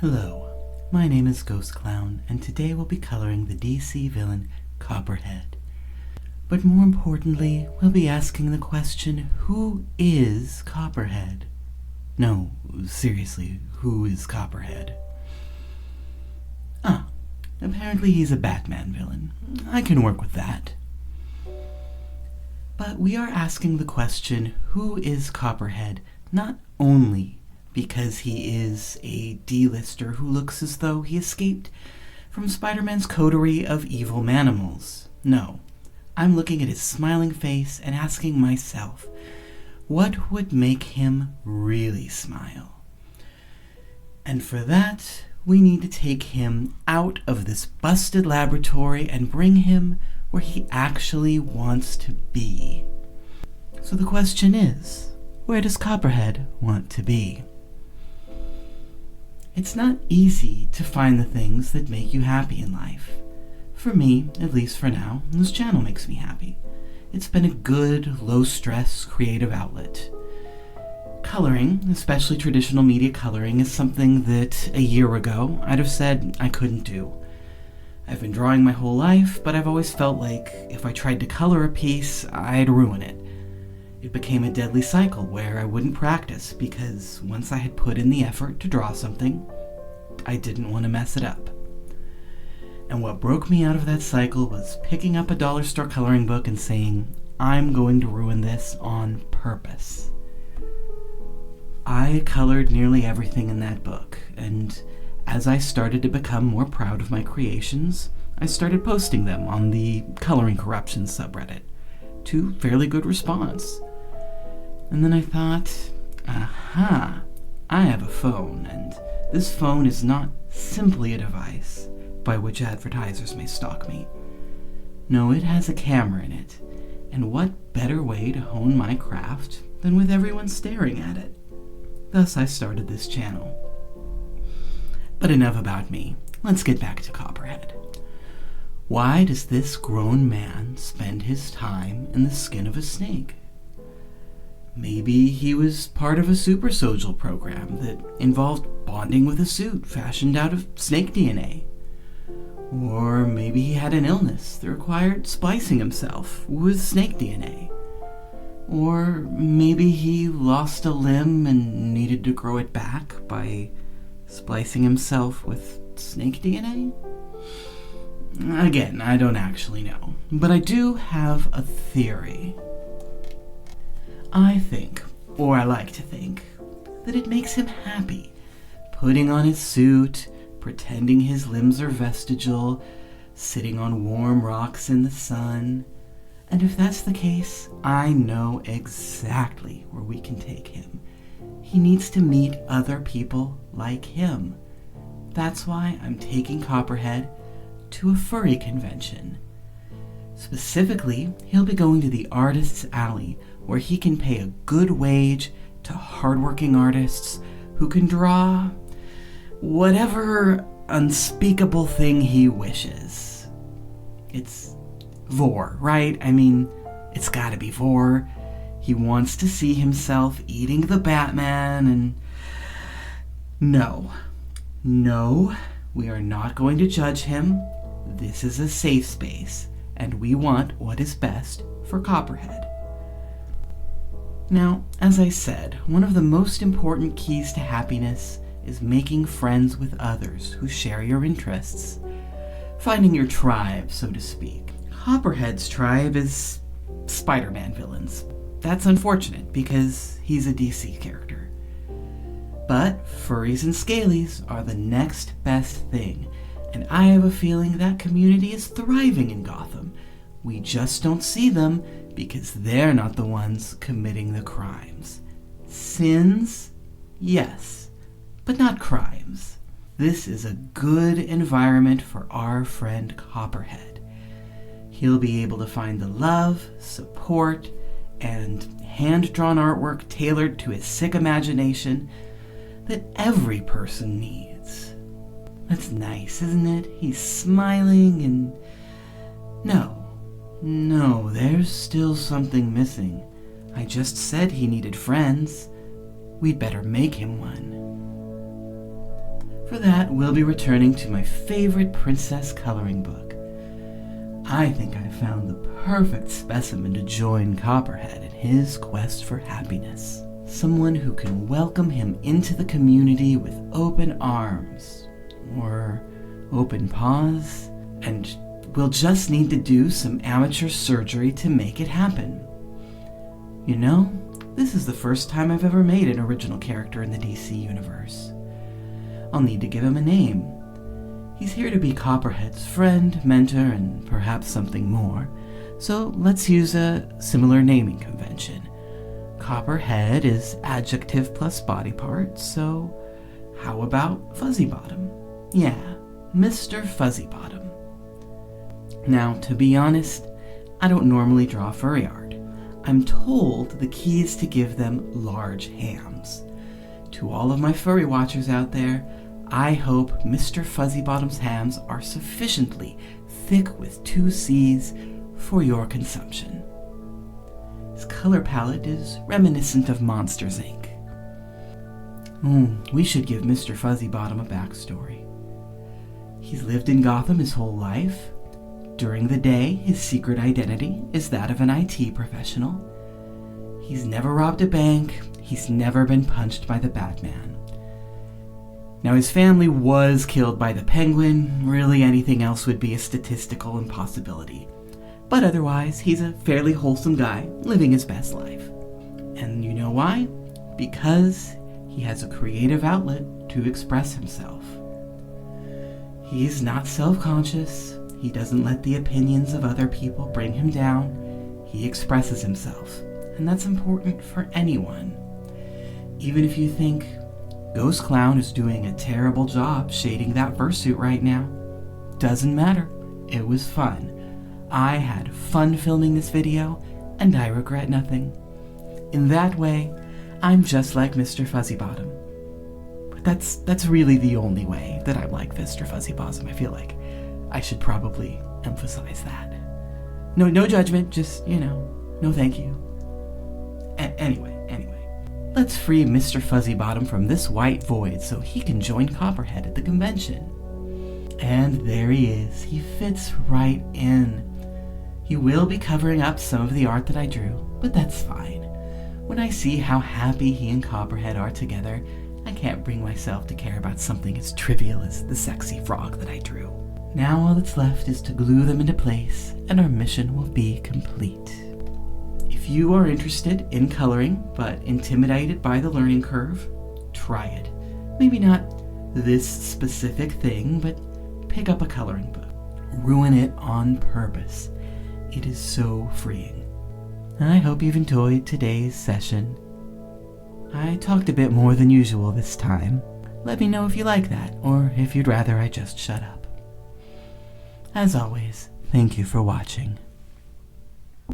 Hello, my name is Ghost Clown, and today we'll be coloring the DC villain Copperhead. But more importantly, we'll be asking the question, who is Copperhead? No, seriously, who is Copperhead? Apparently he's a Batman villain. I can work with that. But we are asking the question, who is Copperhead, not only because he is a D-lister who looks as though he escaped from Spider-Man's coterie of evil manimals. No, I'm looking at his smiling face and asking myself, what would make him really smile? And for that, we need to take him out of this busted laboratory and bring him where he actually wants to be. So the question is, where does Copperhead want to be? It's not easy to find the things that make you happy in life. For me, at least for now, this channel makes me happy. It's been a good, low-stress, creative outlet. Coloring, especially traditional media coloring, is something that a year ago I'd have said I couldn't do. I've been drawing my whole life, but I've always felt like if I tried to color a piece, I'd ruin it. It became a deadly cycle where I wouldn't practice because once I had put in the effort to draw something, I didn't want to mess it up. And what broke me out of that cycle was picking up a dollar store coloring book and saying, I'm going to ruin this on purpose. I colored nearly everything in that book, and as I started to become more proud of my creations, I started posting them on the Coloring Corruptions subreddit, to fairly good response. And then I thought, I have a phone, and this phone is not simply a device by which advertisers may stalk me. No, it has a camera in it, and what better way to hone my craft than with everyone staring at it? Thus I started this channel. But enough about me. Let's get back to Copperhead. Why does this grown man spend his time in the skin of a snake? Maybe he was part of a super social program that involved bonding with a suit fashioned out of snake DNA. Or maybe he had an illness that required splicing himself with snake DNA. Or maybe he lost a limb and needed to grow it back by splicing himself with snake DNA? Again, I don't actually know, but I do have a theory. I think, or I like to think, that it makes him happy, putting on his suit, pretending his limbs are vestigial, sitting on warm rocks in the sun. And if that's the case, I know exactly where we can take him. He needs to meet other people like him. That's why I'm taking Copperhead to a furry convention. Specifically, he'll be going to the Artists Alley, where he can pay a good wage to hardworking artists who can draw whatever unspeakable thing he wishes. It's vor, right? I mean, it's gotta be vor. He wants to see himself eating the Batman and... No, we are not going to judge him. This is a safe space, and we want what is best for Copperhead. Now, as I said, one of the most important keys to happiness is making friends with others who share your interests. Finding your tribe, so to speak. Copperhead's tribe is Spider-Man villains. That's unfortunate because he's a DC character. But furries and scalies are the next best thing, and I have a feeling that community is thriving in Gotham. We just don't see them because they're not the ones committing the crimes. Sins? Yes, but not crimes. This is a good environment for our friend Copperhead. He'll be able to find the love, support, and hand-drawn artwork tailored to his sick imagination that every person needs. That's nice, isn't it? He's smiling and... No, there's still something missing. I just said he needed friends. We'd better make him one. For that, we'll be returning to my favorite princess coloring book. I think I found the perfect specimen to join Copperhead in his quest for happiness. Someone who can welcome him into the community with open arms, or open paws, and we'll just need to do some amateur surgery to make it happen. You know, this is the first time I've ever made an original character in the DC universe. I'll need to give him a name. He's here to be Copperhead's friend, mentor, and perhaps something more, so let's use a similar naming convention. Copperhead is adjective plus body part, so how about Fuzzy Bottom? Yeah, Mr. Fuzzy Bottom. Now, to be honest, I don't normally draw furry art. I'm told the key is to give them large hams. To all of my furry watchers out there, I hope Mr. Fuzzy Bottom's hams are sufficiently thick with 2 C's for your consumption. His color palette is reminiscent of Monsters, Inc. We should give Mr. Fuzzy Bottom a backstory. He's lived in Gotham his whole life. During the day, his secret identity is that of an IT professional. He's never robbed a bank. He's never been punched by the Batman. Now, his family was killed by the Penguin. Really, anything else would be a statistical impossibility. But otherwise, he's a fairly wholesome guy, living his best life. And you know why? Because he has a creative outlet to express himself. He's not self-conscious. He doesn't let the opinions of other people bring him down. He expresses himself, and that's important for anyone. Even if you think Ghost Clown is doing a terrible job shading that fursuit right now, doesn't matter. It was fun. I had fun filming this video, and I regret nothing. In that way, I'm just like Mr. Fuzzy Bottom. But that's really the only way that I'm like Mr. Fuzzy Bottom. I feel like I should probably emphasize that. No judgment, just, no thank you. Anyway, let's free Mr. Fuzzy Bottom from this white void so he can join Copperhead at the convention. And there he is. He fits right in. He will be covering up some of the art that I drew, but that's fine. When I see how happy he and Copperhead are together, I can't bring myself to care about something as trivial as the sexy frog that I drew. Now all that's left is to glue them into place, and our mission will be complete. If you are interested in coloring, but intimidated by the learning curve, try it. Maybe not this specific thing, but pick up a coloring book. Ruin it on purpose. It is so freeing. I hope you've enjoyed today's session. I talked a bit more than usual this time. Let me know if you like that, or if you'd rather I just shut up. As always, thank you for watching.